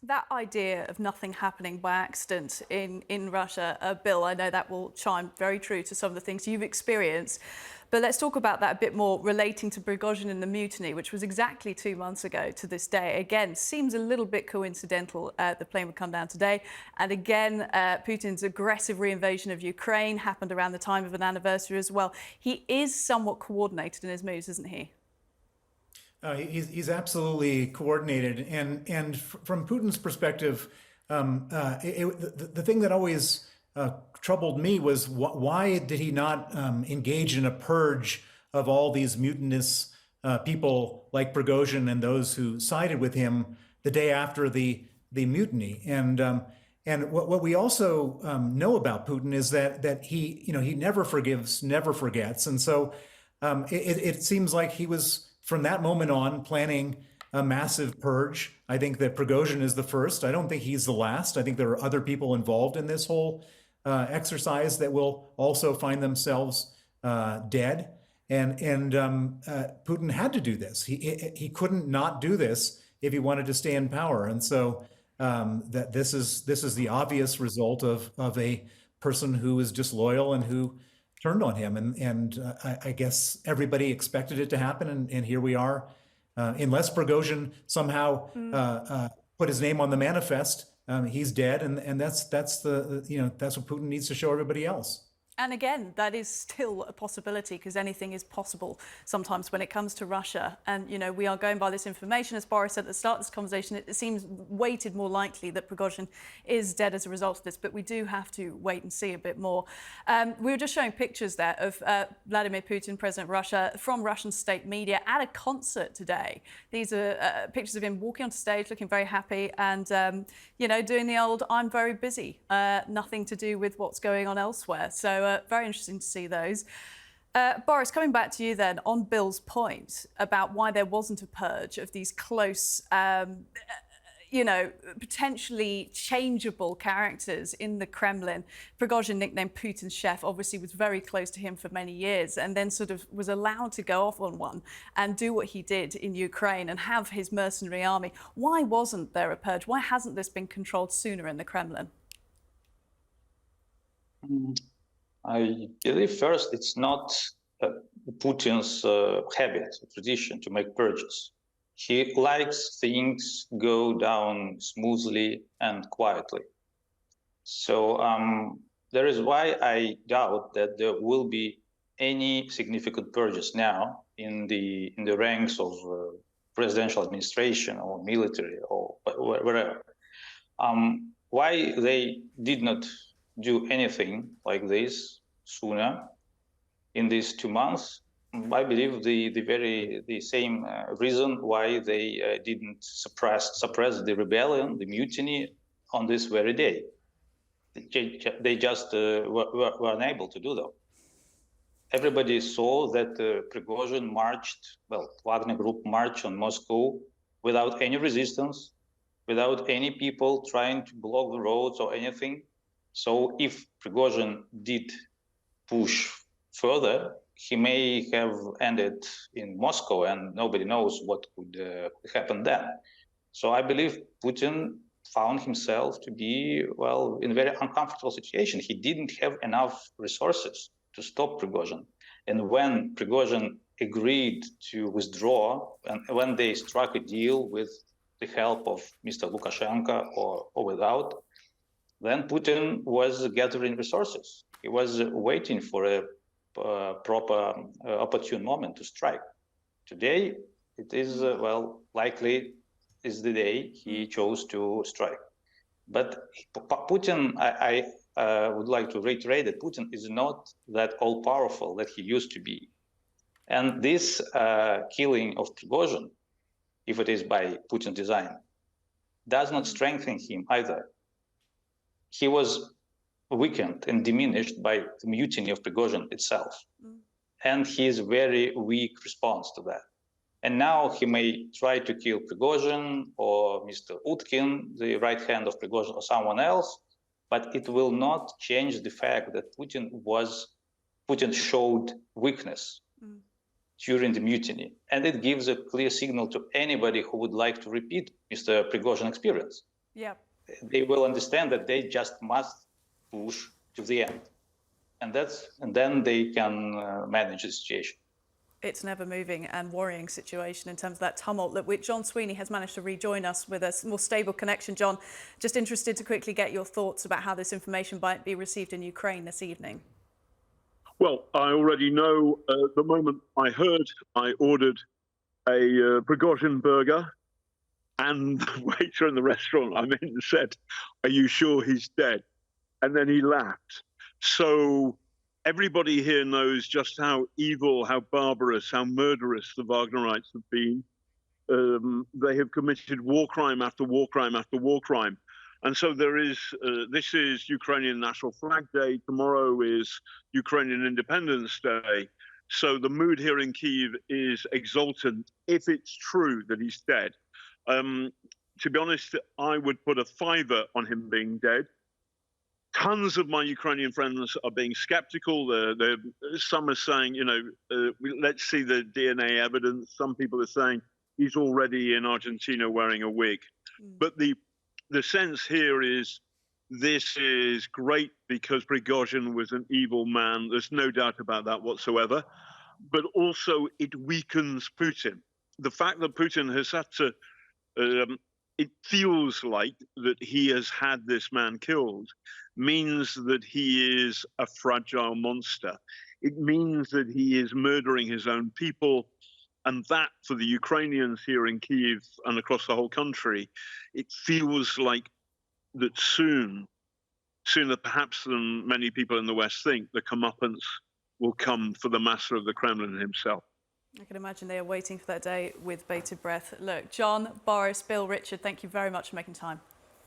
That idea of nothing happening by accident in Russia, Bill, I know that will chime very true to some of the things you've experienced. But let's talk about that a bit more relating to Prigozhin and the mutiny, which was exactly 2 months ago to this day. Again, seems a little bit coincidental. The plane would come down today. And again, Putin's aggressive reinvasion of Ukraine happened around the time of an anniversary as well. He is somewhat coordinated in his moves, isn't he? He's absolutely coordinated, and from Putin's perspective, the thing that always troubled me was why did he not engage in a purge of all these mutinous people like Prigozhin and those who sided with him the day after the mutiny? And what we also know about Putin is that he never forgives, never forgets, and so it seems like he was, from that moment on, planning a massive purge. I think that Prigozhin is the first. I don't think he's the last. I think there are other people involved in this whole exercise that will also find themselves dead. And Putin had to do this. He couldn't not do this if he wanted to stay in power. And so that this is the obvious result of a person who is disloyal and who turned on him, and I guess everybody expected it to happen, and here we are. Unless Prigozhin somehow put his name on the manifest, he's dead, and that's that's what Putin needs to show everybody else. And again, that is still a possibility, because anything is possible sometimes when it comes to Russia. And, we are going by this information. As Boris said at the start of this conversation, it seems weighted more likely that Prigozhin is dead as a result of this. But we do have to wait and see a bit more. We were just showing pictures there of Vladimir Putin, President of Russia, from Russian state media at a concert today. These are pictures of him walking onto stage, looking very happy and, doing the old, I'm very busy, nothing to do with what's going on elsewhere. So very interesting to see those. Boris, coming back to you then on Bill's point about why there wasn't a purge of these close, potentially changeable characters in the Kremlin. Prigozhin, nicknamed Putin's chef, obviously was very close to him for many years and then sort of was allowed to go off on one and do what he did in Ukraine and have his mercenary army. Why wasn't there a purge? Why hasn't this been controlled sooner in the Kremlin? I believe first it's not Putin's habit, tradition to make purges. He likes things go down smoothly and quietly. So there is why I doubt that there will be any significant purges now in the ranks of presidential administration or military or wherever. Why they did not do anything like this sooner in these 2 months? I believe the same reason why they didn't suppress the rebellion, the mutiny, on this very day. They just were unable to do that. Everybody saw that Prigozhin marched, Wagner group marched on Moscow without any resistance, without any people trying to block the roads or anything. So if Prigozhin did push further, he may have ended in Moscow, and nobody knows what could happen then. So I believe Putin found himself to be, in a very uncomfortable situation. He didn't have enough resources to stop Prigozhin. And when Prigozhin agreed to withdraw, and when they struck a deal with the help of Mr. Lukashenko or without, then Putin was gathering resources. He was waiting for a proper, opportune moment to strike. Today, it is, likely is the day he chose to strike. But Putin, I would like to reiterate that Putin is not that all-powerful that he used to be. And this killing of Prigozhin, if it is by Putin's design, does not strengthen him either. He was weakened and diminished by the mutiny of Prigozhin itself. And his very weak response to that. And now he may try to kill Prigozhin or Mr. Utkin, the right hand of Prigozhin, or someone else, but it will not change the fact that Putin showed weakness during the mutiny. And it gives a clear signal to anybody who would like to repeat Mr. Prigozhin experience. Yeah. They will understand that they just must push to the end, and then they can manage the situation. It's an ever-moving and worrying situation in terms of that tumult. Look, John Sweeney has managed to rejoin us with a more stable connection. John, just interested to quickly get your thoughts about how this information might be received in Ukraine this evening. Well, I already know the moment I heard, I ordered a Prigozhin burger, and the waiter in the restaurant I'm in said, "Are you sure he's dead?" And then he laughed. So everybody here knows just how evil, how barbarous, how murderous the Wagnerites have been. They have committed war crime after war crime after war crime. And so there is, this is Ukrainian National Flag Day. Tomorrow is Ukrainian Independence Day. So the mood here in Kyiv is exultant if it's true that he's dead. To be honest, I would put a fiver on him being dead. Tons of my Ukrainian friends are being skeptical. Some are saying, let's see the DNA evidence. Some people are saying he's already in Argentina wearing a wig. But the sense here is this is great because Prigozhin was an evil man. There's no doubt about that whatsoever. But also it weakens Putin. The fact that Putin has had to, it feels like that he has had this man killed means that he is a fragile monster. It means that he is murdering his own people. And that, for the Ukrainians here in Kyiv and across the whole country, it feels like that sooner perhaps than many people in the West think, the comeuppance will come for the master of the Kremlin himself. I can imagine they are waiting for that day with bated breath. Look, John, Boris, Bill, Richard, thank you very much for making time.